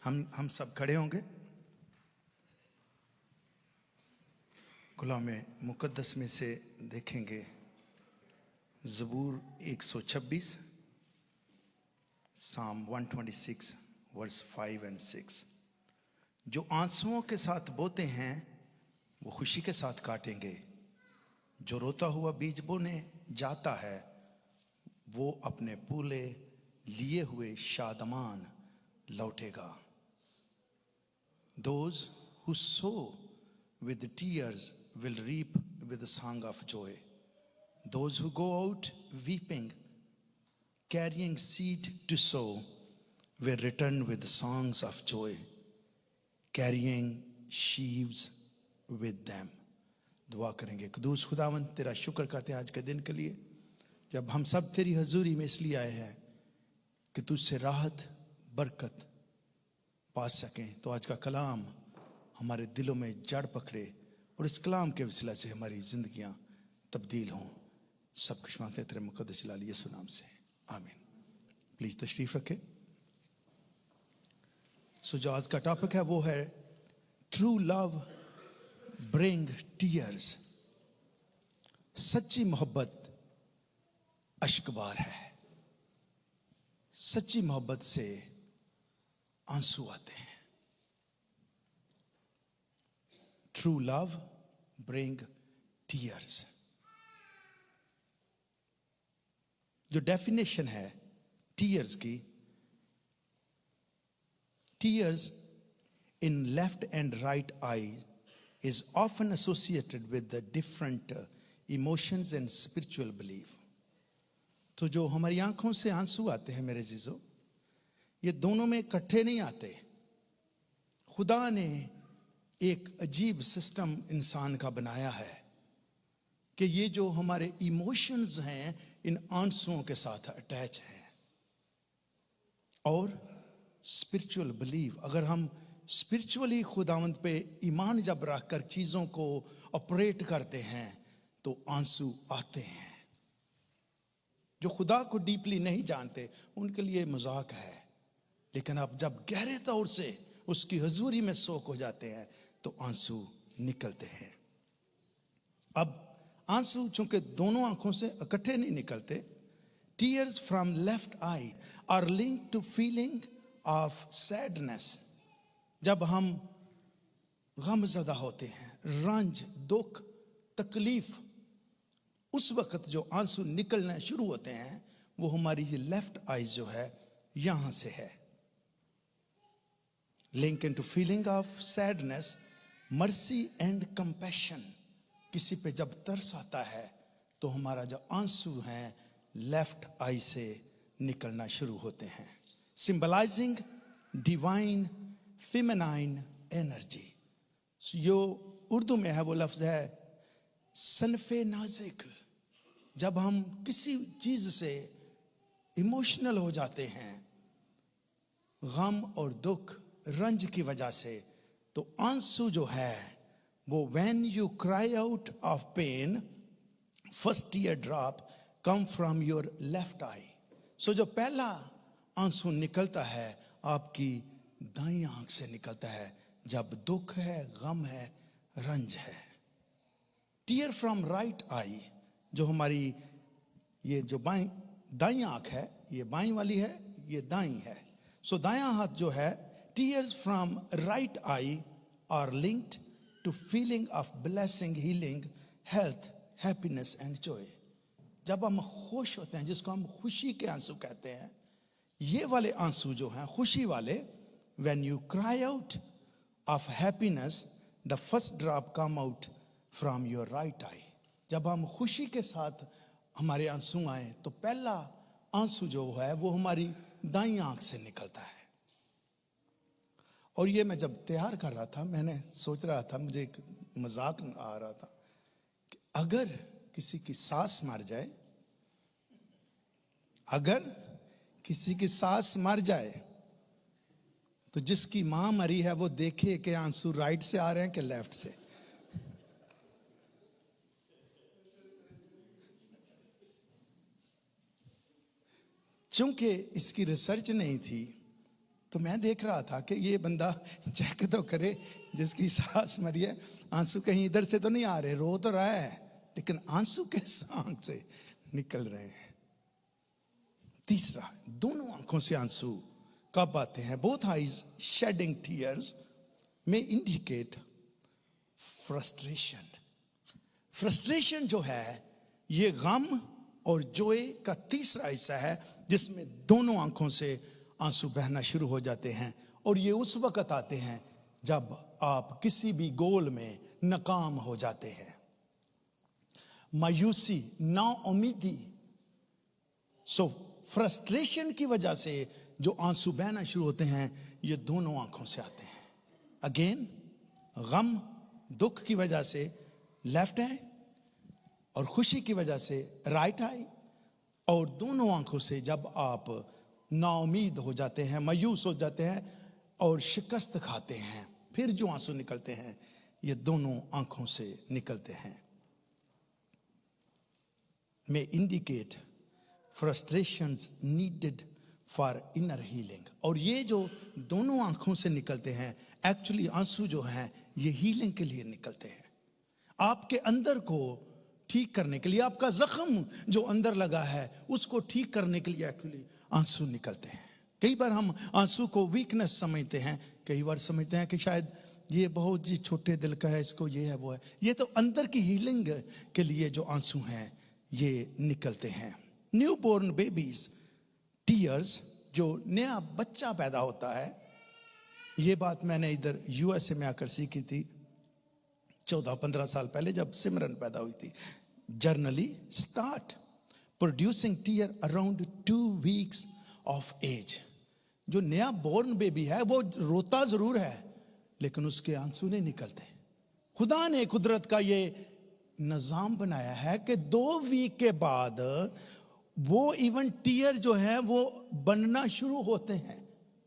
हम सब खड़े होंगे। कलाम मुकद्दस में से देखेंगे ज़बूर 126, साम 126 वर्स 5 और 6। जो आंसुओं के साथ बोते हैं वो खुशी के साथ काटेंगे, जो रोता हुआ बीज बोने जाता है वो अपने पूले लिए हुए Shadman लौटेगा। Those who sow with tears will reap with a song of joy. Those who go out weeping, carrying seed to sow, will return with songs of joy, carrying sheaves with them. दुआ करेंगे। कुदूस खुदावंद, तेरा शुक्र करते हैं आज के दिन के लिए, जब हम सब तेरी हजूरी में इसलिए आए हैं कि तुझसे राहत बरकत पा सकें। तो आज का कलाम हमारे दिलों में जड़ पकड़े और इस कलाम के वसीला से हमारी जिंदगियां तब्दील हों। सब कुछ मांगते तेरे मुकद्दस जलाल यीशु नाम से, आमीन। प्लीज तशरीफ रखें। सो जो आज का टॉपिक है वो है ट्रू लव ब्रिंग टीयर्स। सच्ची मोहब्बत अश्कबार है। सच्ची मोहब्बत से आंसू आते हैं। True love bring tears. जो डेफिनेशन है टीयर्स की, tears in left and right I is often associated with the different emotions and spiritual belief. तो जो हमारी आंखों से आंसू आते हैं मेरे जीजो, ये दोनों में इकट्ठे नहीं आते। खुदा ने एक अजीब सिस्टम इंसान का बनाया है कि ये जो हमारे इमोशंस हैं इन आंसुओं के साथ अटैच हैं। और स्पिरिचुअल बिलीव, अगर हम स्पिरिचुअली खुदावंद पे ईमान जब रखकर चीजों को ऑपरेट करते हैं तो आंसू आते हैं। जो खुदा को डीपली नहीं जानते उनके लिए मजाक है, लेकिन अब जब गहरे तौर से उसकी हजूरी में सोख हो जाते हैं तो आंसू निकलते हैं। अब आंसू चूंकि दोनों आंखों से इकट्ठे नहीं निकलते, tears from left eye are linked to feeling of sadness. जब हम गमज़दा होते हैं, रंज दुख तकलीफ, उस वक्त जो आंसू निकलना शुरू होते हैं वो हमारी ये लेफ्ट आईज जो है यहां से है। Link into feeling of sadness, mercy and compassion. किसी पे जब तरस आता है तो हमारा जो आंसू हैं लेफ्ट आई से निकलना शुरू होते हैं। Symbolising divine feminine energy. जो उर्दू में है वो लफ्ज है सनफे नाजिक। जब हम किसी चीज से इमोशनल हो जाते हैं, गम और दुख रंज की वजह से, तो आंसू जो है वो when you cry out of pain, first tear drop come from your left eye. So जो पहला आंसू निकलता है आपकी दाईं आंख से निकलता है जब दुख है, गम है, रंज है। टीयर फ्रॉम राइट आई, जो हमारी ये जो दाईं आंख है, ये बाईं वाली है, ये दाईं है। सो दायां हाथ जो है, tears from right eye are linked to feeling of blessing, healing, health, happiness and joy. जब हम खुश होते हैं, जिसको हम खुशी के आंसू कहते हैं, ये वाले आंसू जो हैं खुशी वाले, when you cry out of happiness, the first drop come out from your right eye. जब हम खुशी के साथ हमारे आंसू आए तो पहला आंसू जो है वो हमारी दाईं आंख से निकलता है। और ये मैं जब तैयार कर रहा था, मैंने सोच रहा था, मुझे एक मजाक आ रहा था कि अगर किसी की सास मर जाए, अगर किसी की सास मर जाए तो जिसकी मां मरी है वो देखे कि आंसू राइट से आ रहे हैं कि लेफ्ट से। चूंकि इसकी रिसर्च नहीं थी तो मैं देख रहा था कि ये बंदा चेक तो करे, जिसकी सांस मरी है, आंसू कहीं इधर से तो नहीं आ रहे, रो तो रहा है लेकिन आंसू किस आंख से निकल रहे हैं। तीसरा, दोनों आंखों से आंसू कब आते हैं? बोथ आईज शेडिंग टीयर्स में इंडिकेट फ्रस्ट्रेशन। फ्रस्ट्रेशन जो है ये गम और जोए का तीसरा हिस्सा है, जिसमें दोनों आंखों से आंसू बहना शुरू हो जाते हैं। और ये उस वक्त आते हैं जब आप किसी भी गोल में नाकाम हो जाते हैं। मायूसी, नाउम्मीदी। सो फ्रस्ट्रेशन की वजह से जो आंसू बहना शुरू होते हैं ये दोनों आंखों से आते हैं। अगेन, गम, दुख की वजह से लेफ्ट आई और खुशी की वजह से राइट आई। और दोनों आंखों से जब आप नाउम्मीद हो जाते हैं, मायूस हो जाते हैं और शिकस्त खाते हैं, फिर जो आंसू निकलते हैं ये दोनों आंखों से निकलते हैं। में indicate frustrations needed for inner healing. और ये जो दोनों आंखों से निकलते हैं, एक्चुअली आंसू जो हैं ये हीलिंग के लिए निकलते हैं, आपके अंदर को ठीक करने के लिए। आपका जख्म जो अंदर लगा है उसको ठीक करने के लिए एक्चुअली आंसू निकलते हैं। कई बार हम आंसू को वीकनेस समझते हैं, कई बार समझते हैं कि शायद ये बहुत जी छोटे दिल का है, इसको ये है वो है। ये तो अंदर की हीलिंग के लिए जो आंसू हैं ये निकलते हैं। न्यू बोर्न बेबीज टीयर्स, जो नया बच्चा पैदा होता है, ये बात मैंने इधर यूएसए में आकर सीखी थी 14-15 साल पहले जब सिमरन पैदा हुई थी। Generally start producing tear around 2 weeks of age. जो नया बोर्न बेबी है वो रोता जरूर है लेकिन उसके आंसू नहीं निकलते। खुदा ने कुदरत का ये निजाम बनाया है कि 2 वीक के बाद वो इवन टीयर जो है वो बनना शुरू होते हैं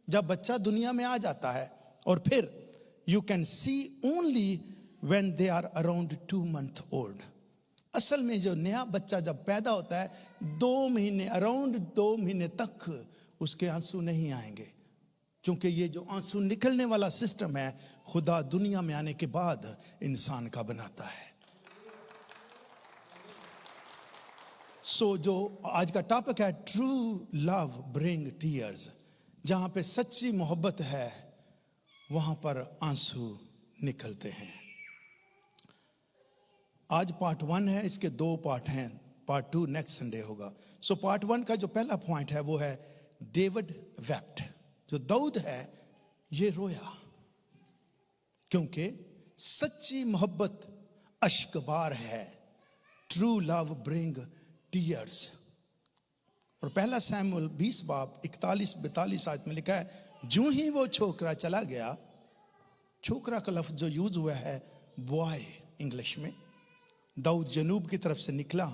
जब बच्चा दुनिया में आ जाता है। और फिर you can see only when they are around 2 months old. असल में जो नया बच्चा जब पैदा होता है 2 महीने, अराउंड 2 महीने तक उसके आंसू नहीं आएंगे, क्योंकि ये जो आंसू निकलने वाला सिस्टम है खुदा दुनिया में आने के बाद इंसान का बनाता है। सो जो आज का टॉपिक है, ट्रू लव ब्रिंग टीयर्स। जहां पे सच्ची मोहब्बत है वहां पर आंसू निकलते हैं। आज पार्ट 1 है, इसके 2 पार्ट हैं। पार्ट 2 नेक्स्ट संडे होगा। सो पार्ट 1 का जो पहला पॉइंट है वो है डेविड वेप्ट। जो दाऊद है ये रोया, क्योंकि सच्ची मोहब्बत अश्कबार है। True love bring tears. और पहला सैमुएल 20 बाब 41-42 आयत में लिखा है, जो ही वो छोकरा चला गया, छोकरा का लफ्ज जो यूज हुआ है बॉय इंग्लिश में, दाऊद जनूब की तरफ से निकला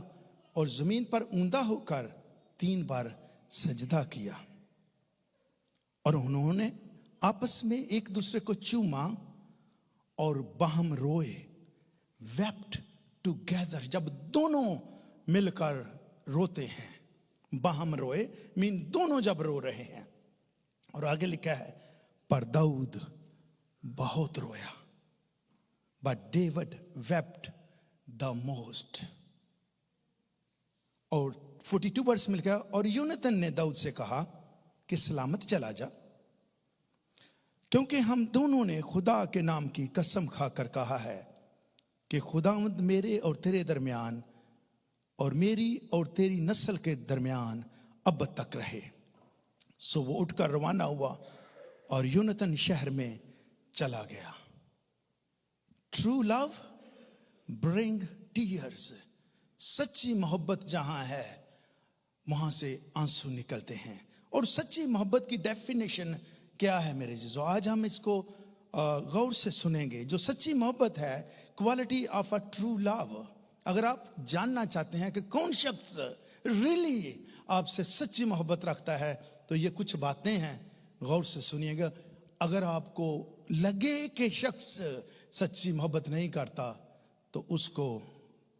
और जमीन पर ऊंधा होकर 3 बार सजदा किया और उन्होंने आपस में एक दूसरे को चूमा और बाहम रोए। वेप्ट टुगेदर, जब दोनों मिलकर रोते हैं, बाहम रोए मीन दोनों जब रो रहे हैं। और आगे लिखा है, पर दाऊद बहुत रोया, but David wept the most. और 42 वर्ष में लिखा है, और यूनतन ने दाऊद से कहा कि सलामत चला जा, क्योंकि हम दोनों ने खुदा के नाम की कसम खाकर कहा है कि खुदावंद मेरे और तेरे दरमियान और मेरी और तेरी नस्ल के दरमियान अब तक रहे। सो वो उठकर रवाना हुआ और यूनतन शहर में चला गया। True love bring tears. सच्ची मोहब्बत जहां है वहां से आंसू निकलते हैं। और सच्ची मोहब्बत की डेफिनेशन क्या है मेरे जीजो? आज हम इसको गौर से सुनेंगे। जो सच्ची मोहब्बत है, quality of a true love. अगर आप जानना चाहते हैं कि कौन शख्स रियली आपसे सच्ची मोहब्बत रखता है तो ये कुछ बातें हैं, गौर से सुनिएगा। अगर आपको लगे कि शख्स सच्ची मोहब्बत नहीं करता तो उसको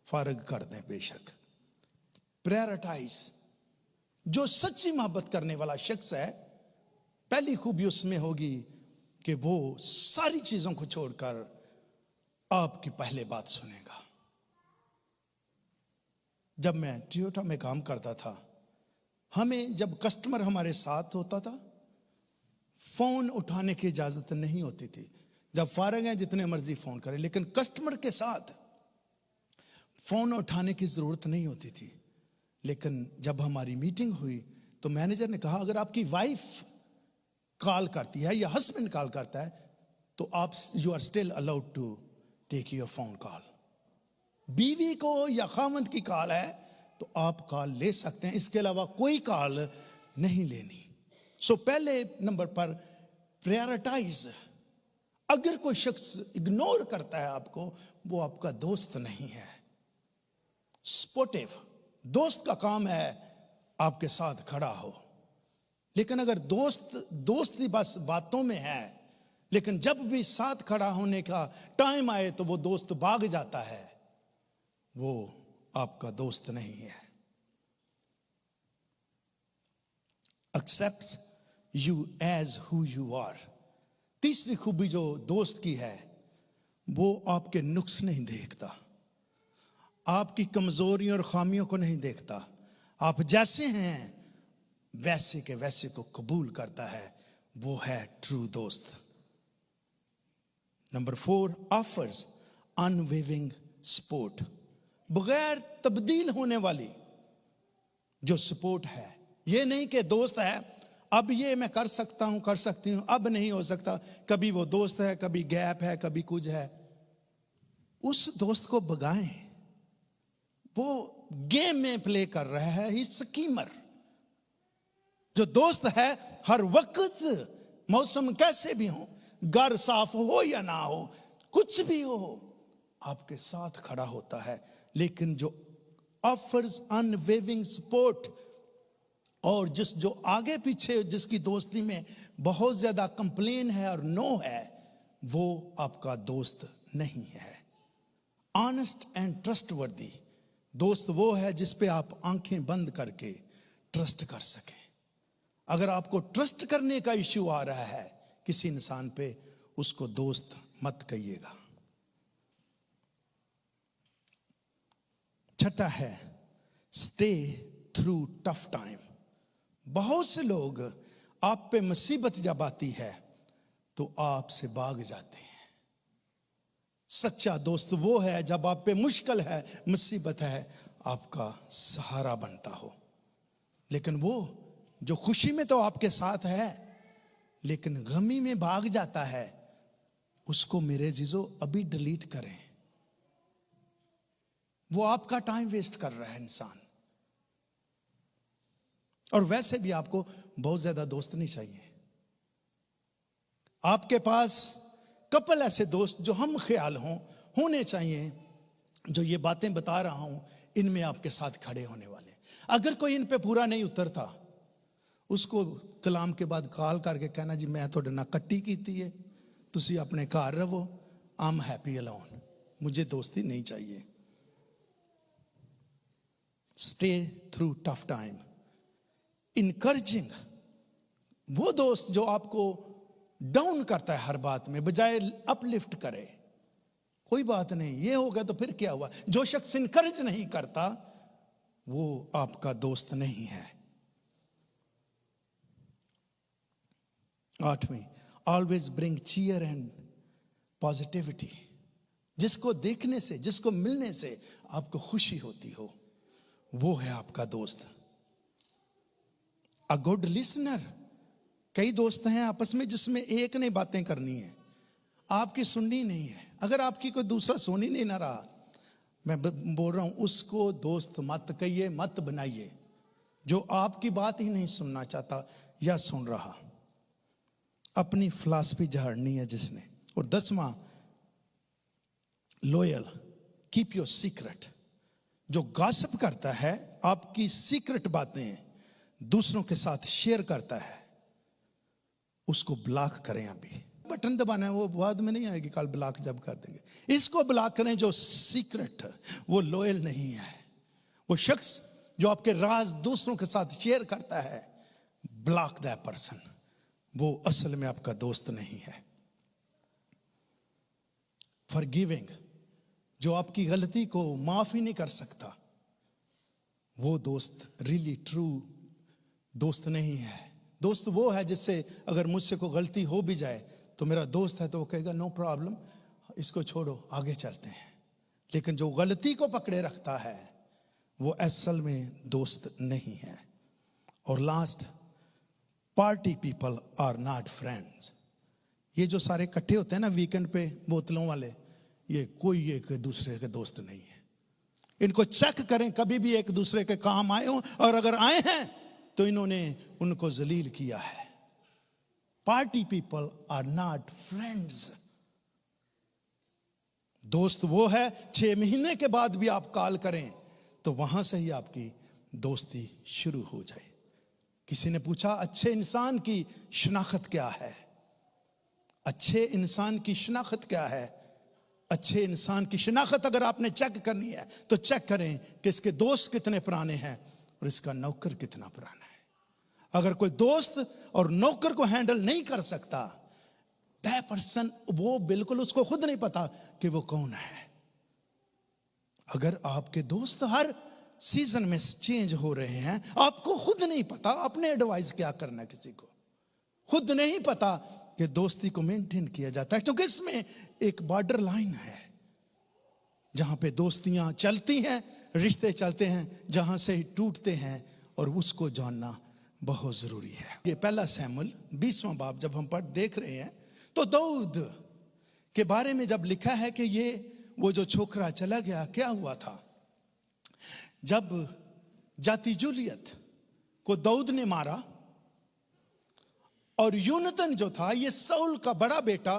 फारग कर दें। बेशक प्रायोरिटाइज जो सच्ची मोहब्बत करने वाला शख्स है पहली खूबी उसमें होगी कि वो सारी चीजों को छोड़कर आपकी पहले बात सुनेगा। जब मैं टोयोटा में काम करता था, हमें जब कस्टमर हमारे साथ होता था, फोन उठाने की इजाजत नहीं होती थी। जब फारग हैं जितने मर्जी फोन करें, लेकिन कस्टमर के साथ फोन उठाने की जरूरत नहीं होती थी। लेकिन जब हमारी मीटिंग हुई तो मैनेजर ने कहा, अगर आपकी वाइफ कॉल करती है या हस्बैंड कॉल करता है तो आप you are still allowed to take your phone call. बीवी को या खामद की कॉल है तो आप कॉल ले सकते हैं, इसके अलावा कोई कॉल नहीं लेनी। सो पहले नंबर पर प्रायोरिटाइज। अगर कोई शख्स इग्नोर करता है आपको, वो आपका दोस्त नहीं है। सपोर्टिव, दोस्त का काम है आपके साथ खड़ा हो। लेकिन अगर दोस्ती बस बातों में है, लेकिन जब भी साथ खड़ा होने का टाइम आए तो वो दोस्त भाग जाता है, वो आपका दोस्त नहीं है। Accepts you as who you are. तीसरी खूबी जो दोस्त की है, वो आपके नुक्स नहीं देखता, आपकी कमजोरियों और खामियों को नहीं देखता। आप जैसे हैं वैसे के वैसे को कबूल करता है, वो है ट्रू दोस्त। Number 4, offers unwavering support. बगैर तब्दील होने वाली जो सपोर्ट है। ये नहीं कि दोस्त है, अब ये मैं कर सकता हूं, कर सकती हूं, अब नहीं हो सकता। कभी वो दोस्त है, कभी गैप है, कभी कुछ है। उस दोस्त को भगाएं, वो गेम में प्ले कर रहा है, ही स्कीमर। जो दोस्त है हर वक्त, मौसम कैसे भी हो, घर साफ हो या ना हो, कुछ भी हो, आपके साथ खड़ा होता है। लेकिन जो ऑफर्स अनवेविंग सपोर्ट, और जो आगे पीछे जिसकी दोस्ती में बहुत ज्यादा कंप्लेन है और नो है, वो आपका दोस्त नहीं है। ऑनेस्ट एंड ट्रस्टवर्दी दोस्त वो है जिस पे आप आंखें बंद करके ट्रस्ट कर सकें। अगर आपको ट्रस्ट करने का इश्यू आ रहा है किसी इंसान पे, उसको दोस्त मत कहिएगा। छठा है स्टे थ्रू टफ टाइम। बहुत से लोग आप पे मुसीबत जब आती है तो आपसे भाग जाते हैं। सच्चा दोस्त वो है जब आप पे मुश्किल है, मुसीबत है, आपका सहारा बनता हो। लेकिन वो जो खुशी में तो आपके साथ है लेकिन गमी में भाग जाता है, उसको मेरे जीजो अभी डिलीट करें। वो आपका टाइम वेस्ट कर रहा है इंसान। और वैसे भी आपको बहुत ज्यादा दोस्त नहीं चाहिए। आपके पास कपल ऐसे दोस्त जो हम ख्याल होने चाहिए, जो ये बातें बता रहा हूं इनमें आपके साथ खड़े होने वाले। अगर कोई इन पे पूरा नहीं उतरता, उसको कलाम के बाद कॉल करके कहना, जी मैं थोड़े ना कट्टी कीती है, तुसी अपने घर रहो, आई एम हैप्पी अलोन, मुझे दोस्ती नहीं चाहिए। Stay through tough time. Encouraging, वो दोस्त जो आपको डाउन करता है हर बात में, बजाय अपलिफ्ट करे। कोई बात नहीं, ये हो गया तो फिर क्या हुआ। जो शख्स इनकरेज नहीं करता वो आपका दोस्त नहीं है। 8वीं, always bring cheer and positivity. जिसको देखने से, जिसको मिलने से आपको खुशी होती हो, वो है आपका दोस्त। A good listener. कई दोस्त हैं आपस में जिसमें एक ने बातें करनी है, आपकी सुननी नहीं है। अगर आपकी कोई दूसरा सुन ही नहीं ना रहा, मैं बोल रहा हूं उसको दोस्त मत कहिए, मत बनाइए। जो आपकी बात ही नहीं सुनना चाहता या सुन रहा, अपनी फिलॉसफी झाड़नी है जिसने। और 10वां, लॉयल, कीप योर सीक्रेट। जो गॉसिप करता है, आपकी सीक्रेट बातें दूसरों के साथ शेयर करता है, उसको ब्लॉक करें। अभी बटन दबाना है, वो बाद में नहीं आएगी, कल ब्लॉक जब कर देंगे। इसको ब्लॉक करें। जो सीक्रेट, वो लॉयल नहीं है। वो शख्स जो आपके राज दूसरों के साथ शेयर करता है, ब्लॉक दैट पर्सन। वो असल में आपका दोस्त नहीं है। फॉरगिविंग, जो आपकी गलती को माफ ही नहीं कर सकता, वो दोस्त रियली ट्रू दोस्त नहीं है। दोस्त वो है जिससे अगर मुझसे कोई गलती हो भी जाए तो मेरा दोस्त है तो वो कहेगा नो प्रॉब्लम, इसको छोड़ो, आगे चलते हैं। लेकिन जो गलती को पकड़े रखता है वो असल में दोस्त नहीं है। और last, party people are not friends. ये जो सारे इकट्ठे होते हैं ना वीकेंड पे बोतलों वाले, ये कोई एक दूसरे के दोस्त नहीं है। इनको चेक करें, कभी भी एक दूसरे के काम आए हों, और अगर आए हैं तो इन्होंने उनको जलील किया है। Party people are not friends. दोस्त वो है 6 महीने के बाद भी आप कॉल करें तो वहां से ही आपकी दोस्ती शुरू हो जाए। किसी ने पूछा अच्छे इंसान की शनाख्त क्या है? अच्छे इंसान की शनाख्त क्या है? अच्छे इंसान की शनाख्त अगर आपने चेक करनी है तो चेक करें कि इसके दोस्त कितने पुराने हैं और इसका नौकर कितना पुराना है। अगर कोई दोस्त और नौकर को हैंडल नहीं कर सकता, दैट पर्सन, वो बिल्कुल उसको खुद नहीं पता कि वो कौन है। अगर आपके दोस्त हर सीजन में चेंज हो रहे हैं, आपको खुद नहीं पता आपने एडवाइस क्या करना है, किसी को खुद नहीं पता कि दोस्ती को मेंटेन किया जाता है, क्योंकि इसमें एक बॉर्डर लाइन है जहां पे दोस्तियां चलती हैं, रिश्ते चलते हैं, जहां से ही टूटते हैं, और उसको जानना बहुत जरूरी है। ये पहला शमूएल 20वां बाब जब हम देख रहे हैं तो दाऊद के बारे में जब लिखा है कि ये वो जो छोकरा चला गया, क्या हुआ था? जब जाति जूलियत को दाऊद ने मारा, और यूनतन जो था ये साउल का बड़ा बेटा,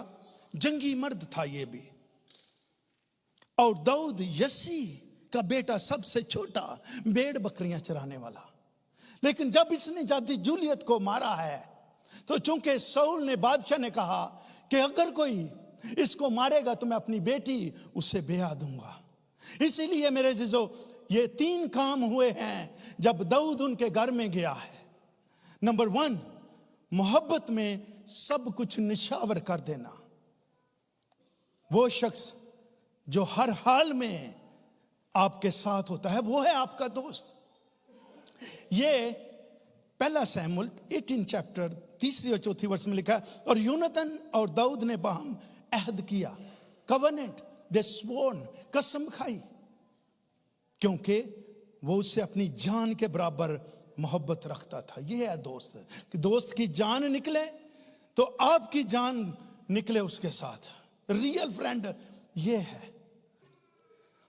जंगी मर्द था ये भी, और दाऊद यसी का बेटा, सबसे छोटा, भेड़ बकरियां चराने वाला। लेकिन जब इसने जाति जूलियत को मारा है तो चूंकि साउल ने, बादशाह ने कहा कि अगर कोई इसको मारेगा तो मैं अपनी बेटी उसे ब्याह दूंगा। इसीलिए मेरे जीजो, ये 3 काम हुए हैं जब दाऊद उनके घर में गया है। नंबर 1, मोहब्बत में सब कुछ निछावर कर देना। वो शख्स जो हर हाल में आपके साथ होता है वो है आपका दोस्त। ये पहला शमूएल 18 चैप्टर 3 और 4 वर्ष में लिखा है, और यूनतन और दाऊद ने बाहम अहद किया, कवनेंट, दे स्वोर्न, कसम खाई, क्योंकि वो उससे अपनी जान के बराबर मोहब्बत रखता था। ये है दोस्त, कि दोस्त की जान निकले तो आपकी जान निकले उसके साथ। रियल फ्रेंड ये है।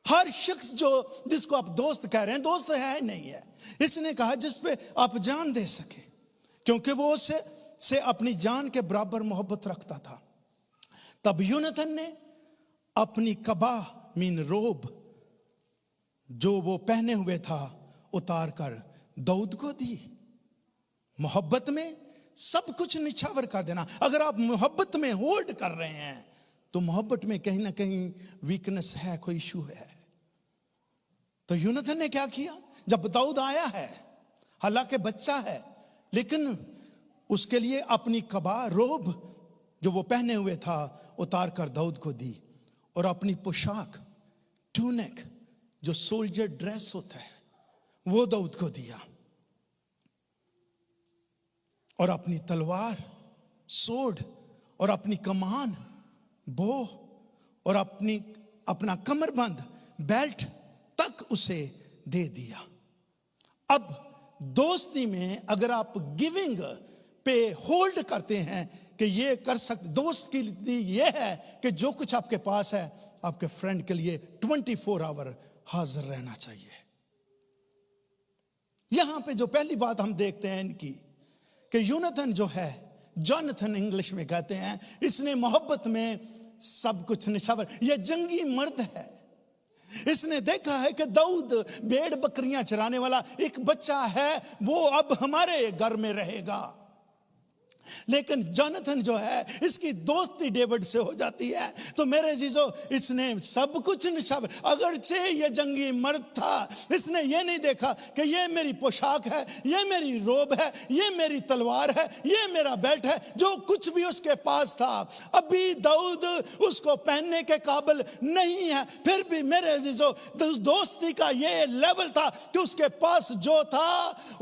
हर शख्स जिसको आप दोस्त कह रहे हैं, दोस्त है नहीं है। इसने कहा जिस पे आप जान दे सके, क्योंकि वो उससे अपनी जान के बराबर मोहब्बत रखता था। तब यूनतन ने अपनी कबा मीन रोब जो वो पहने हुए था उतार कर दाऊद को दी। मोहब्बत में सब कुछ निछावर कर देना। अगर आप मोहब्बत में होल्ड कर रहे हैं तो मोहब्बत में कहीं ना कहीं वीकनेस है, कोई इशू है। तो यूनतन ने क्या किया? जब दाऊद आया है, हालांकि बच्चा है, लेकिन उसके लिए अपनी कबा रोब जो वो पहने हुए था उतार कर दाऊद को दी, और अपनी पोशाक टूनिक जो सोल्जर ड्रेस होता है वो दाऊद को दिया, और अपनी तलवार सोड और अपनी कमान बो और अपना कमरबंद बेल्ट तक उसे दे दिया। अब दोस्ती में अगर आप गिविंग पे होल्ड करते हैं कि ये कर सकते, दोस्त की लिए ये है कि जो कुछ आपके पास है आपके फ्रेंड के लिए 24 आवर हाजिर रहना चाहिए। यहां पे जो पहली बात हम देखते हैं इनकी, कि यूनतन जो है, जॉनथन इंग्लिश में कहते हैं, इसने मोहब्बत में सब कुछ निछावर, यह जंगी मर्द है। इसने देखा है कि दाऊद भेड़ बकरियां चराने वाला एक बच्चा है, वो अब हमारे घर में रहेगा। लेकिन जोनाथन जो है, इसकी दोस्ती डेविड से हो जाती है। तो मेरे जीजो, इसने सब कुछ निशावर, अगरचे ये जंगी मर्द था, इसने ये नहीं देखा कि ये मेरी पोशाक है, ये मेरी रोब है, ये मेरी तलवार है, ये मेरा बेल्ट है। जो कुछ भी उसके पास था, अभी दाऊद उसको पहनने के काबिल नहीं है, फिर भी मेरे जीजो, दोस्ती का ये लेवल था कि उसके पास जो था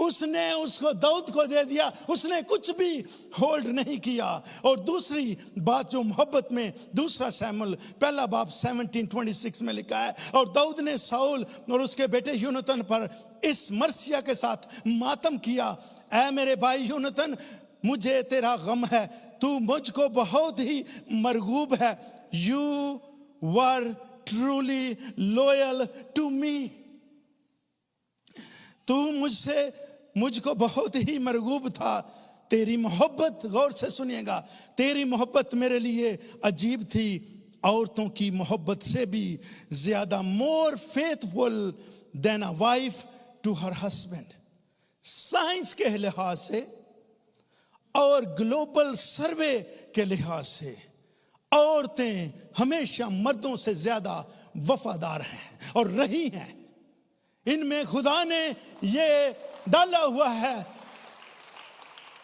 उसने उसको दाऊद को दे दिया, उसने कुछ भी होल्ड नहीं किया। और दूसरी बात जो मोहब्बत में, दूसरा शमूएल पहला बाब 17:26 में लिखा है, और दाऊद ने शाऊल और उसके बेटे यूनतन पर इस मर्सिया के साथ मातम किया। ऐ मेरे भाई यूनतन, मुझे तेरा गम है, तू मुझको बहुत ही मरगूब है। You were truly loyal to me. तू मुझको बहुत ही मरगूब था। तेरी मोहब्बत, गौर से सुनिएगा, तेरी मोहब्बत मेरे लिए अजीब थी, औरतों की मोहब्बत से भी ज्यादा, more faithful than a wife to her husband. Science के लिहाज से और ग्लोबल सर्वे के लिहाज से औरतें हमेशा मर्दों से ज्यादा वफादार हैं और रही हैं। इनमें खुदा ने ये डाला हुआ है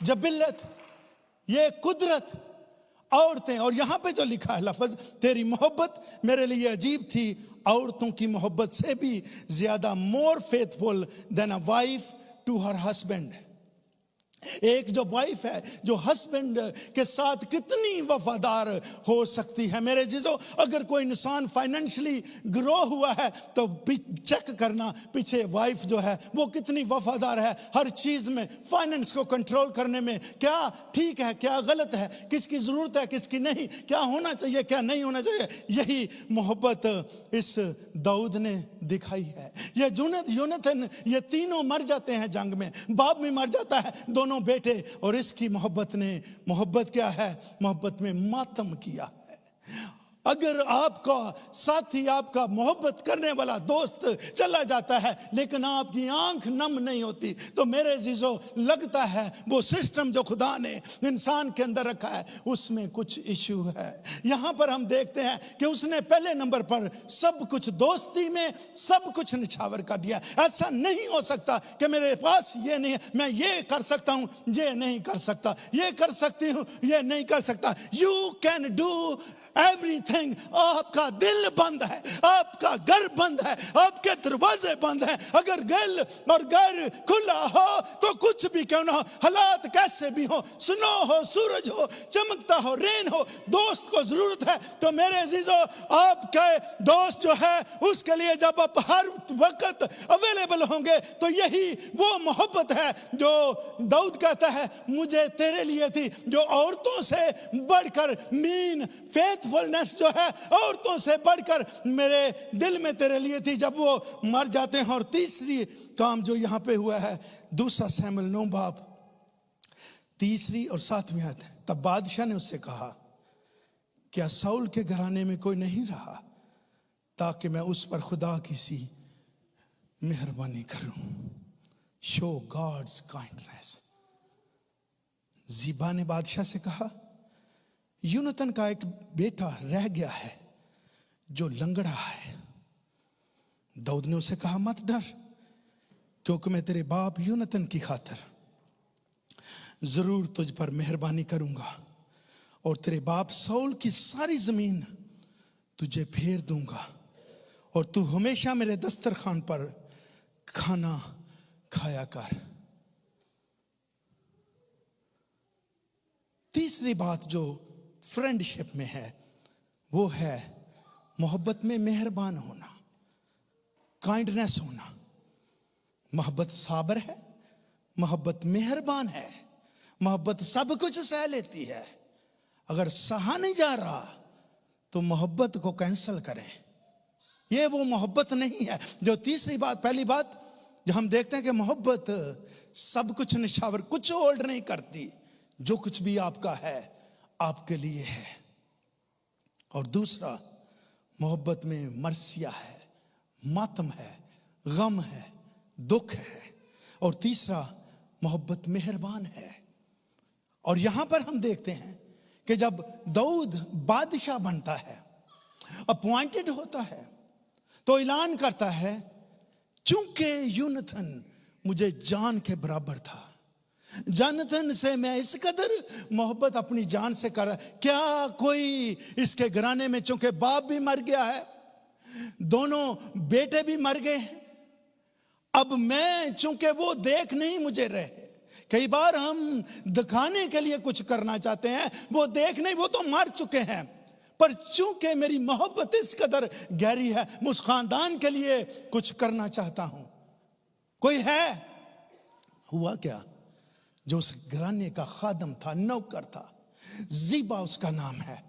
जबिलत, ये कुदरत। औरतें, और यहां पे जो लिखा है लफ्ज, तेरी मोहब्बत मेरे लिए अजीब थी, औरतों की मोहब्बत से भी ज्यादा, more faithful than a wife to her husband. एक जो वाइफ है, जो हस्बैंड के साथ कितनी वफादार हो सकती है। मेरे जीजो, अगर कोई इंसान फाइनेंशियली ग्रो हुआ है तो चेक करना पीछे वाइफ जो है वो कितनी वफादार है। हर चीज में, फाइनेंस को कंट्रोल करने में, क्या ठीक है, क्या गलत है, किसकी जरूरत है, किसकी नहीं, क्या होना चाहिए, क्या नहीं होना चाहिए। यही मोहब्बत इस दाऊद ने दिखाई है। ये यूनतन, ये तीनों मर जाते हैं जंग में, बाप भी मर जाता है, दोनों बेटे, और इसकी मोहब्बत ने, मोहब्बत क्या है, मोहब्बत में मातम किया है। अगर आपका साथी, आपका मोहब्बत करने वाला दोस्त चला जाता है लेकिन आपकी आंख नम नहीं होती, तो मेरे जीजो, लगता है वो सिस्टम जो खुदा ने इंसान के अंदर रखा है उसमें कुछ इशू है। यहां पर हम देखते हैं कि उसने पहले नंबर पर सब कुछ, दोस्ती में सब कुछ निछावर कर दिया। ऐसा नहीं हो सकता कि मेरे पास ये नहीं है, मैं ये कर सकता हूं, ये नहीं कर सकता, ये कर सकती हूं, ये नहीं कर सकता। You can do everything. आपका दिल बंद है, आपका घर बंद है, आपके दरवाजे बंद हैं। अगर दिल और घर खुला हो तो कुछ भी क्यों ना हो, हालात कैसे भी हो, स्नो हो, सूरज हो, चमकता हो, रेन हो, दोस्त को जरूरत है। तो मेरे अजीजों, आपके दोस्त जो है उसके लिए जब आप हर वक्त अवेलेबल होंगे, तो यही वो मोहब्बत है जो दाऊद कहता है मुझे तेरे लिए थी, जो औरतों से बढ़कर, मीन फेथफुलनेस जो है औरतों से बढ़कर मेरे दिल में तेरे लिए थी, जब वो मर जाते हैं। और तीसरी काम जो यहां पे हुआ है, दूसरा शमूएल 9 बाब 3 और 7 आयत। तब बादशाह ने उससे कहा, क्या शाऊल के घराने में कोई नहीं रहा ताकि मैं उस पर खुदा की सी मेहरबानी करूं। Show God's kindness. जीबा ने बादशाह से कहा, यूनतन का एक बेटा रह गया है जो लंगड़ा है। दाऊद ने उसे कहा, मत डर, क्योंकि मैं तेरे बाप यूनतन की खातिर जरूर तुझ पर मेहरबानी करूंगा और तेरे बाप शाऊल की सारी जमीन तुझे फेर दूंगा और तू हमेशा मेरे दस्तरखान पर खाना खाया कर। तीसरी बात जो फ्रेंडशिप में है वो है मोहब्बत में मेहरबान होना, काइंडनेस होना। मोहब्बत साबर है, मोहब्बत मेहरबान है, मोहब्बत सब कुछ सह लेती है। अगर सहा नहीं जा रहा तो मोहब्बत को कैंसिल करें। ये वो मोहब्बत नहीं है जो तीसरी बात, पहली बात जो हम देखते हैं कि मोहब्बत सब कुछ निछावर, कुछ होल्ड नहीं करती, जो कुछ भी आपका है आपके लिए है। और दूसरा, मोहब्बत में मर्सिया है, मातम है, गम है, दुख है। और तीसरा, मोहब्बत मेहरबान है। और यहां पर हम देखते हैं कि जब दाऊद बादशाह बनता है, अपॉइंटेड होता है, तो ऐलान करता है, चूंकि यूनथन मुझे जान के बराबर था, जानथन से मैं इस कदर मोहब्बत अपनी जान से कर, क्या कोई इसके घराने में, चूंकि बाप भी मर गया है, दोनों बेटे भी मर गए हैं, अब मैं, चूंकि वो देख नहीं मुझे रहे, कई बार हम दिखाने के लिए कुछ करना चाहते हैं, वो देख नहीं, वो तो मर चुके हैं, पर चूंकि मेरी मोहब्बत इस कदर गहरी है, मैं उस खानदान के लिए कुछ करना चाहता हूं। कोई है? हुआ क्या, जो उस घराने का खादम था, नौकर था, जीबा उसका नाम है,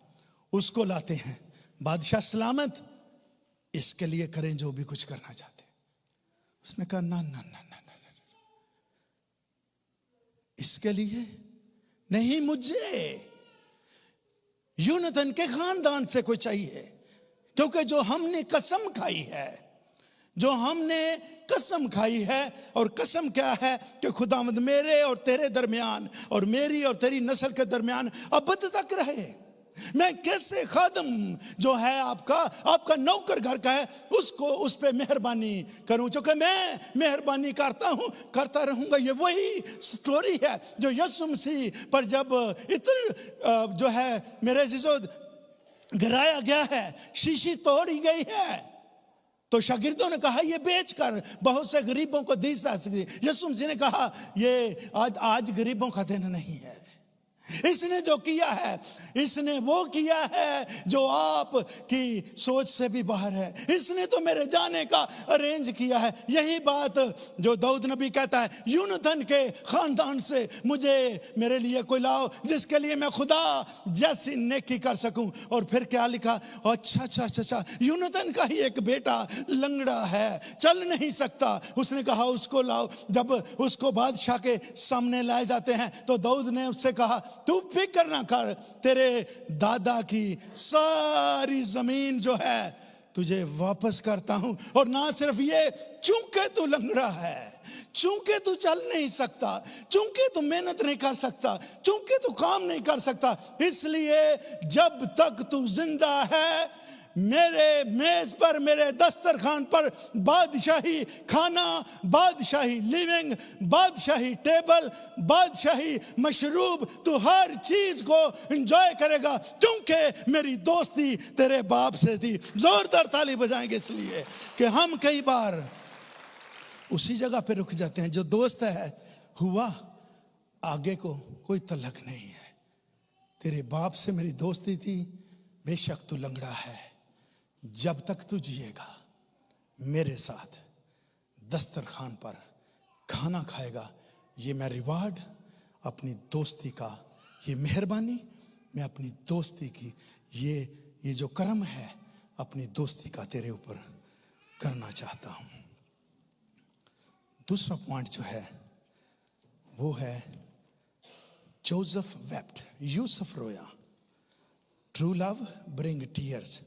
उसको लाते हैं, बादशाह सलामत, इसके लिए करें जो भी कुछ करना चाहते। उसने कहा ना ना ना ना ना, इसके लिए नहीं, मुझे यूनतन के खानदान से कोई चाहिए, क्योंकि जो हमने कसम खाई है, जो हमने कसम खाई है, और कसम क्या है कि खुदावंद मेरे और तेरे दरमियान और मेरी और तेरी नस्ल के दरमियान अबद तक रहे। मैं कैसे खादम जो है आपका नौकर घर का है, उसको उस पे मेहरबानी करूं, क्योंकि मैं मेहरबानी करता हूं, करता रहूंगा। ये वही स्टोरी है जो यीशु मसीह पर जब इत्र जो है मेरे अजीजों गिराया गया है, शीशी तोड़ी गई है, तो शागिर्दों ने कहा ये बेचकर बहुत से गरीबों को दी जा सकती। यीशु मसीह ने कहा ये आज गरीबों का दिन नहीं है, इसने जो किया है, इसने वो किया है जो आप की सोच से भी बाहर है, इसने तो मेरे जाने का अरेंज किया है। यही बात जो दाऊद नबी कहता है, यूनतन के खानदान से मुझे मेरे लिए कोई लाओ जिसके लिए मैं खुदा जैसी नेकी कर सकूं। और फिर क्या लिखा, अच्छा, यूनतन का ही एक बेटा लंगड़ा है, चल नहीं सकता, उसने कहा उसको लाओ। जब उसको बादशाह के सामने लाए जाते हैं तो दाऊद ने उससे कहा तू फिक्र ना कर, तेरे दादा की सारी जमीन जो है तुझे वापस करता हूं। और ना सिर्फ ये, चूंकि तू लंगड़ा है, चूंकि तू चल नहीं सकता, चूंकि तू मेहनत नहीं कर सकता, चूंकि तू काम नहीं कर सकता, इसलिए जब तक तू जिंदा है मेरे मेज पर, मेरे दस्तरखान पर बादशाही खाना, बादशाही लिविंग, बादशाही टेबल, बादशाही मशरूब, तू हर चीज को एंजॉय करेगा, क्योंकि मेरी दोस्ती तेरे बाप से थी। जोरदार ताली बजाएंगे इसलिए कि हम कई बार उसी जगह पे रुक जाते हैं। जो दोस्त है, हुआ आगे को कोई तलक नहीं है, तेरे बाप से मेरी दोस्ती थी, बेशक तू लंगड़ा है, जब तक तू जिएगा मेरे साथ दस्तरखान पर खाना खाएगा, ये मैं रिवार्ड अपनी दोस्ती का, ये मेहरबानी मैं अपनी दोस्ती की, ये जो कर्म है अपनी दोस्ती का तेरे ऊपर करना चाहता हूं। दूसरा पॉइंट जो है वो है जोसेफ वेप्ट, यूसुफ रोया। True love bring tears.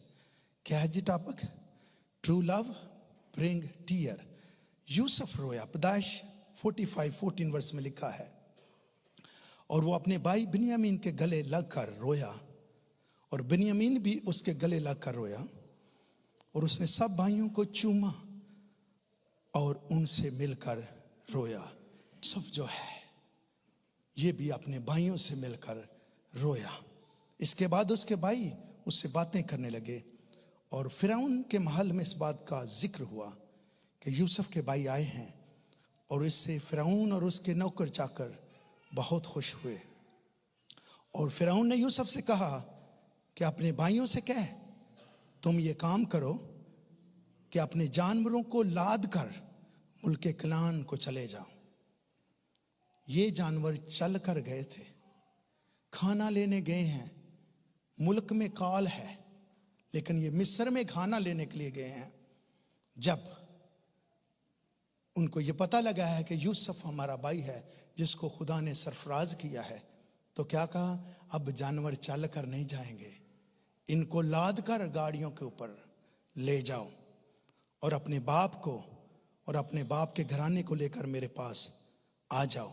क्या है जी topic? True love bring tear. Yusuf रोया, पैदाइश 45:14 वर्ष में लिखा है, और वो अपने भाई बिन्यामीन के गले लगकर रोया, और बिन्यामीन भी उसके गले लगकर रोया, और उसने सब भाइयों को चूमा और उनसे मिलकर रोया। यूसुफ जो है ये भी अपने भाइयों से मिलकर रोया। इसके बाद उसके भाई उससे बातें करने लगे, और फिरौन के महल में इस बात का जिक्र हुआ कि यूसुफ के भाई आए हैं, और इससे फिरौन और उसके नौकर चाकर बहुत खुश हुए। और फिरौन ने यूसुफ से कहा कि अपने भाइयों से कह, तुम ये काम करो कि अपने जानवरों को लाद कर मुल्क कनान को चले जाओ। ये जानवर चल कर गए थे, खाना लेने गए हैं, मुल्क में काल है, लेकिन ये मिस्र में खाना लेने के लिए गए हैं। जब उनको ये पता लगा है कि यूसुफ हमारा भाई है जिसको खुदा ने सरफराज किया है, तो क्या कहा, अब जानवर चल कर नहीं जाएंगे, इनको लाद कर गाड़ियों के ऊपर ले जाओ और अपने बाप को और अपने बाप के घराने को लेकर मेरे पास आ जाओ।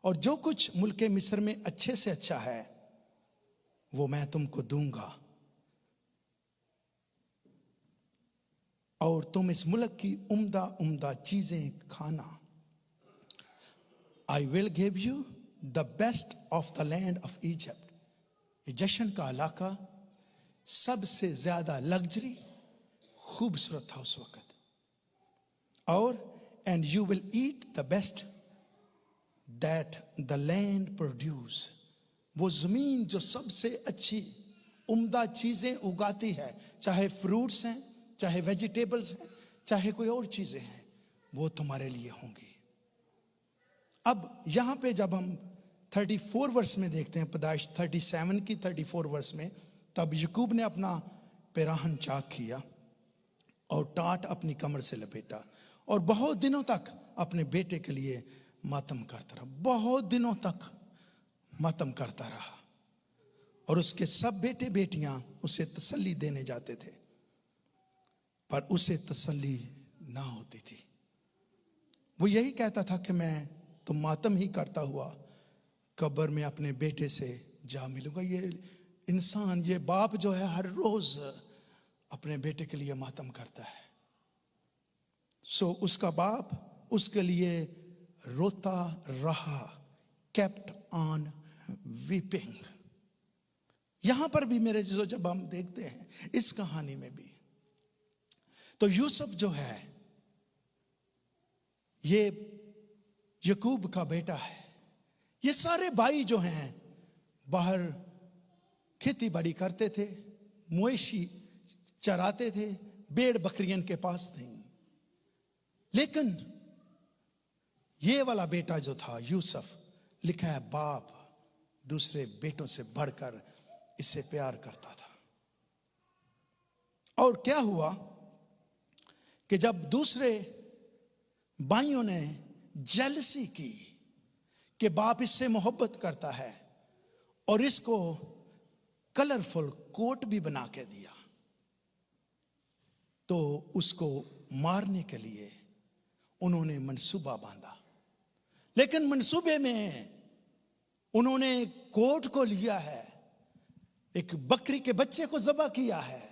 और जो कुछ मुल्क मिस्र में अच्छे से अच्छा है वो मैं तुमको दूंगा, और तुम इस मुल्क की उम्दा उम्दा चीजें खाना। I will give you the best of the land of Egypt. ये जश्न का इलाका सबसे ज्यादा लग्जरी खूबसूरत था उस वक्त। और and you will eat the best that the land produce. वो जमीन जो सबसे अच्छी उम्दा चीजें उगाती है, चाहे फ्रूट्स हैं, चाहे वेजिटेबल्स हैं, चाहे कोई और चीजें हैं, वो तुम्हारे लिए होंगी। अब यहां पे जब हम 34 वर्ष में देखते हैं, पैदाइश 37 की 34 वर्ष में, तब याकूब ने अपना पिराहन चाक किया और टाट अपनी कमर से लपेटा और बहुत दिनों तक अपने बेटे के लिए मातम करता रहा। बहुत दिनों तक मातम करता रहा और उसके सब बेटे बेटियां उसे तसल्ली देने जाते थे, पर उसे तसल्ली ना होती थी। वो यही कहता था कि मैं तो मातम ही करता हुआ कब्र में अपने बेटे से जा मिलूंगा। ये इंसान, ये बाप जो है, हर रोज अपने बेटे के लिए मातम करता है। सो उसका बाप उसके लिए रोता रहा, kept on weeping। यहां पर भी मेरे चीजों जब हम देखते हैं इस कहानी में भी, तो यूसुफ जो है ये याकूब का बेटा है। ये सारे भाई जो हैं बाहर खेती बाड़ी करते थे, मवेशी चराते थे, भेड़ बकरियन के पास नहीं। लेकिन ये वाला बेटा जो था यूसुफ, लिखा है बाप दूसरे बेटों से बढ़कर इससे प्यार करता था। और क्या हुआ कि जब दूसरे भाइयों ने जेलसी की कि बाप इससे मोहब्बत करता है और इसको कलरफुल कोट भी बना के दिया, तो उसको मारने के लिए उन्होंने मंसूबा बांधा। लेकिन मंसूबे में उन्होंने कोट को लिया है, एक बकरी के बच्चे को ज़बह किया है,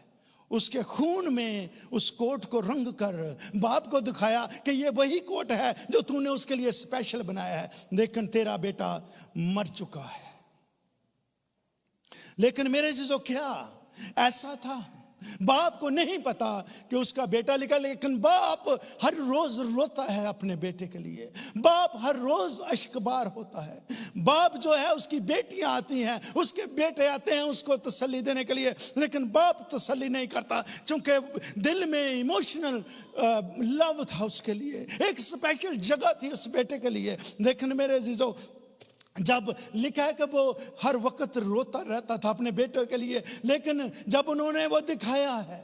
उसके खून में उस कोट को रंग कर बाप को दिखाया कि ये वही कोट है जो तूने उसके लिए स्पेशल बनाया है, लेकिन तेरा बेटा मर चुका है। लेकिन मेरे चीजों क्या ऐसा था, बाप को नहीं पता कि उसका बेटा लिखा, लेकिन बाप हर रोज रोता है अपने बेटे के लिए। बाप हर रोज अश्कबार होता है। बाप जो है, उसकी बेटियां आती हैं, उसके बेटे आते हैं उसको तसल्ली देने के लिए, लेकिन बाप तसल्ली नहीं करता, क्योंकि दिल में इमोशनल लव था उसके लिए, एक स्पेशल जगह थी उस बेटे के लिए। लेकिन मेरे अजीजों, जब लिखा है कि वो हर वक्त रोता रहता था अपने बेटे के लिए, लेकिन जब उन्होंने वो दिखाया है,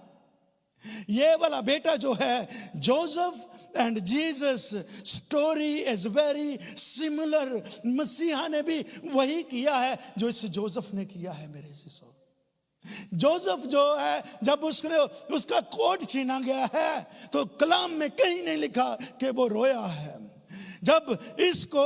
ये वाला बेटा जो है, Joseph and Jesus story is very similar. मसीहा ने भी वही किया है जो इस जोसेफ ने किया है। मेरे अजीजों, जोसेफ जो है, जब उसका कोट छीना गया है, तो कलाम में कहीं नहीं लिखा कि वो रोया है। जब इसको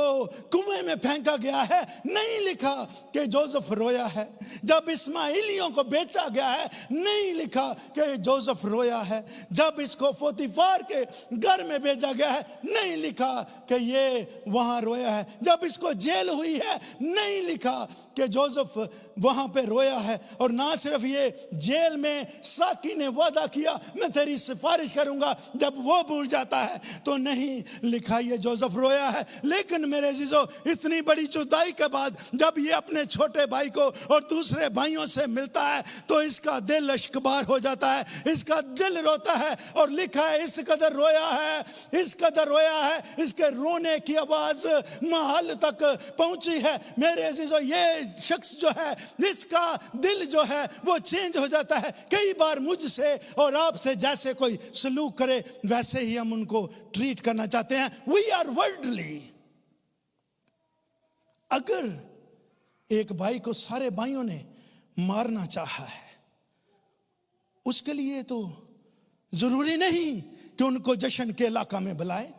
कुएं में फेंका गया है, नहीं लिखा कि जोसेफ रोया है। जब इस्माइलियों को बेचा गया है, नहीं लिखा कि जोसेफ रोया है। जब इसको पोतीफार के घर में भेजा गया है, नहीं लिखा कि ये वहां रोया है। जब इसको जेल हुई है, नहीं लिखा कि जोसेफ वहां पे रोया है। और ना सिर्फ ये, जेल में साकी ने वादा किया मैं तेरी सिफारिश करूंगा, जब वो भूल जाता है तो नहीं लिखा ये जोसेफ रोया है। लेकिन मेरे अजीजों, इतनी बड़ी जुदाई के बाद जब ये अपने छोटे भाई को और दूसरे भाइयों से मिलता है, तो इसका दिल अश्कबार हो जाता है, इसका दिल रोता है। और लिखा है, इस कदर रोया है, इस कदर रोया है, इसके रोने की आवाज महल तक पहुंची है। मेरे अजीजों, ये शख्स जो है, इसका दिल जो है वो चेंज हो जाता है। कई बार मुझसे और आपसे जैसे कोई सलूक करे, वैसे ही हम उनको ट्रीट करना चाहते हैं। We are worldly. अगर एक भाई को सारे भाइयों ने मारना चाहा है, उसके लिए तो जरूरी नहीं कि उनको जश्न के इलाका में बुलाए।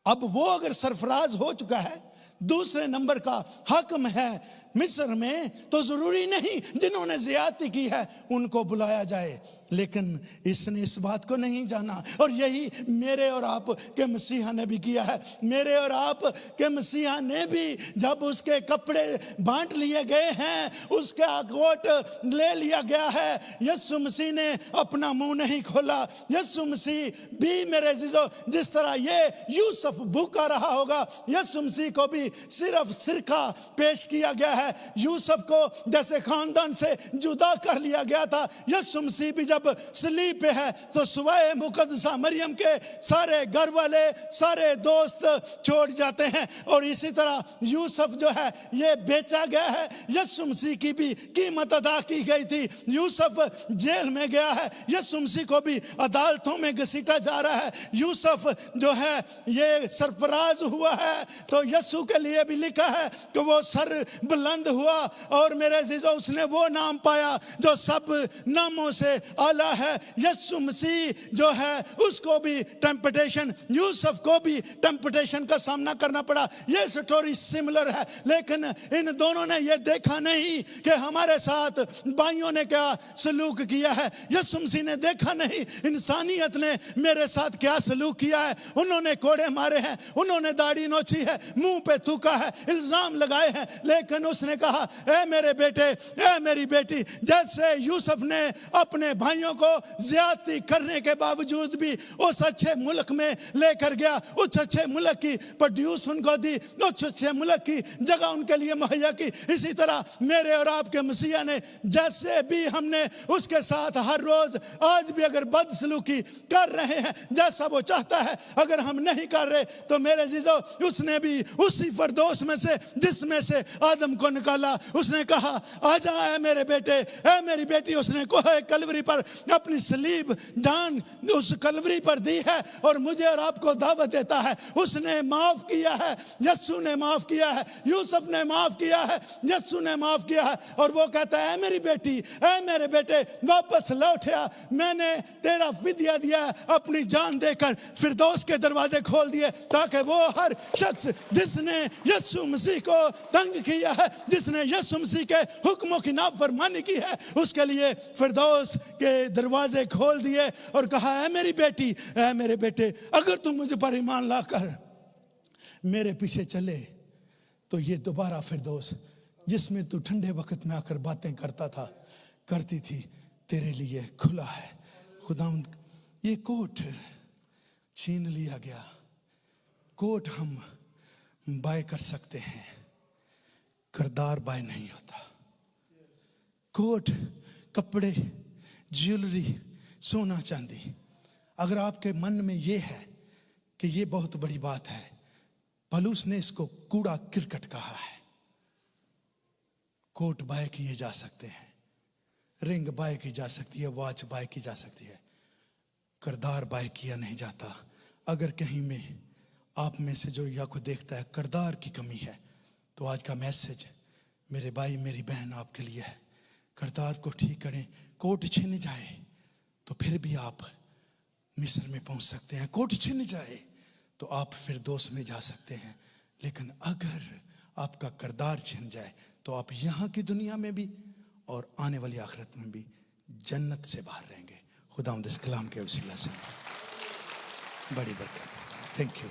अब वो अगर सरफराज हो चुका है, दूसरे नंबर का हाकिम है मिस्र में, तो जरूरी नहीं जिन्होंने ज्यादती की है उनको बुलाया जाए। लेकिन इसने इस बात को नहीं जाना, और यही मेरे और आप के मसीहा ने भी किया है। मेरे और आप के मसीहा ने भी जब उसके कपड़े बांट लिए गए हैं, उसका कोट ले लिया गया है, यीशु मसीह ने अपना मुंह नहीं खोला। यीशु मसीह भी मेरे जीजो, जिस तरह ये यूसुफ भूखा रहा होगा, यीशु मसीह को भी सिर्फ सिरका पेश किया गया है। यूसुफ को जैसे खानदान से जुदा कर लिया गया था, यीशु मसीह भी जब सलीब पे है तो सुबह मुकद्दसा मरियम के सारे घर वाले, सारे दोस्त छोड़ जाते हैं। और इसी तरह यूसुफ जो है ये बेचा गया है। यीशु मसीह की भी कीमत अदा की गई थी। यूसुफ जेल में गया है, यीशु मसीह को भी अदालतों में घसीटा जा रहा है। यूसुफ जो है ये सरफराज हुआ है, तो यीशु के लिए भी लिखा है कि वो सर बुलंद हुआ, और मेरे अजीजों उसने वो नाम पाया जो सब नामों से आला है। यीशु मसीह जो है उसको भी टेम्पटेशन, यूसुफ को भी टेम्पटेशन का सामना करना पड़ा। ये स्टोरी सिमिलर है, लेकिन इन दोनों ने ये देखा नहीं कि हमारे साथ भाइयों ने क्या सलूक किया है। यीशु मसीह ने देखा नहीं इंसानियत ने मेरे साथ क्या सलूक किया है। उन्होंने कोड़े मारे हैं, उन्होंने दाढ़ी नोची है, मुंह पे थूका है, इल्जाम लगाए हैं, लेकिन उसने कहा ए मेरे बेटे, ए मेरी बेटी, जैसे यूसुफ ने अपने भाइयों को ज्यादती करने के बावजूद भी उस अच्छे मुल्क में लेकर गया, उस अच्छे मुल्क की प्रोड्यूस उनको दी, उस अच्छे मुल्क की जगह उनके लिए मुहैया की। इसी तरह मेरे और आपके मसीहा ने जैसे भी हमने उसके साथ हर रोज आज भी अगर बदसलूकी कर रहे हैं जैसा वो चाहता है, अगर हम नहीं कर रहे तो मेरे जीजो उसने भी उसी फरदौस में से जिसमें से आदम को निकाला, उसने कहा आजा है मेरे बेटे, है मेरी बेटी। उसने कोहे कलवरी पर अपनी सलीब जान उस कलवरी पर दी है और मुझे और आपको दावत देता है। उसने माफ किया है, यीशु ने माफ किया है, यूसुफ ने माफ किया है, यीशु ने माफ किया है। और वो कहता है मेरी बेटी, ऐ मेरे बेटे, वापस लौट आ, मैंने तेरा फिदिया दिया, अपनी जान देकर फिरदौस के दरवाजे खोल दिए, ताकि वो हर शख्स जिसने यीशु मसीह को तंग किया है, जिसने यीशु मसीह के हुक्मों की नाफरमानी की है, उसके लिए फिरदौस के दरवाजे खोल दिए और कहा है मेरी बेटी, है मेरे बेटे, अगर तुम मुझे पर ईमान लाकर मेरे पीछे चले तो ये दोबारा फिरदौस जिसमें तू ठंडे वक्त में आकर बातें करता था, करती थी, तेरे लिए खुला है। खुदावंद ये कोट छीन लिया गया, कोट हम बाय कर सकते हैं, करदार बाय नहीं होता। कोट, कपड़े, ज्वेलरी, सोना चांदी, अगर आपके मन में ये है कि ये बहुत बड़ी बात है, पौलुस ने इसको कूड़ा किरकट कहा है। कोट बाय किए जा सकते हैं, रिंग बाय की जा सकती है, वॉच बाय की जा सकती है, करदार बाय किया नहीं जाता। अगर कहीं में आप में से जो या को देखता है करदार की कमी है, तो आज का मैसेज मेरे भाई मेरी बहन आपके लिए है, करदार को ठीक करें। कोट छिन जाए तो फिर भी आप मिस्र में पहुंच सकते हैं, कोट छिन जाए तो आप फिरदौस में जा सकते हैं, लेकिन अगर आपका करदार छिन जाए तो आप यहाँ की दुनिया में भी और आने वाली आखिरत में भी जन्नत से बाहर रहेंगे। खुदावंद इस कलाम के वसीला से बड़ी बरकत। Thank you.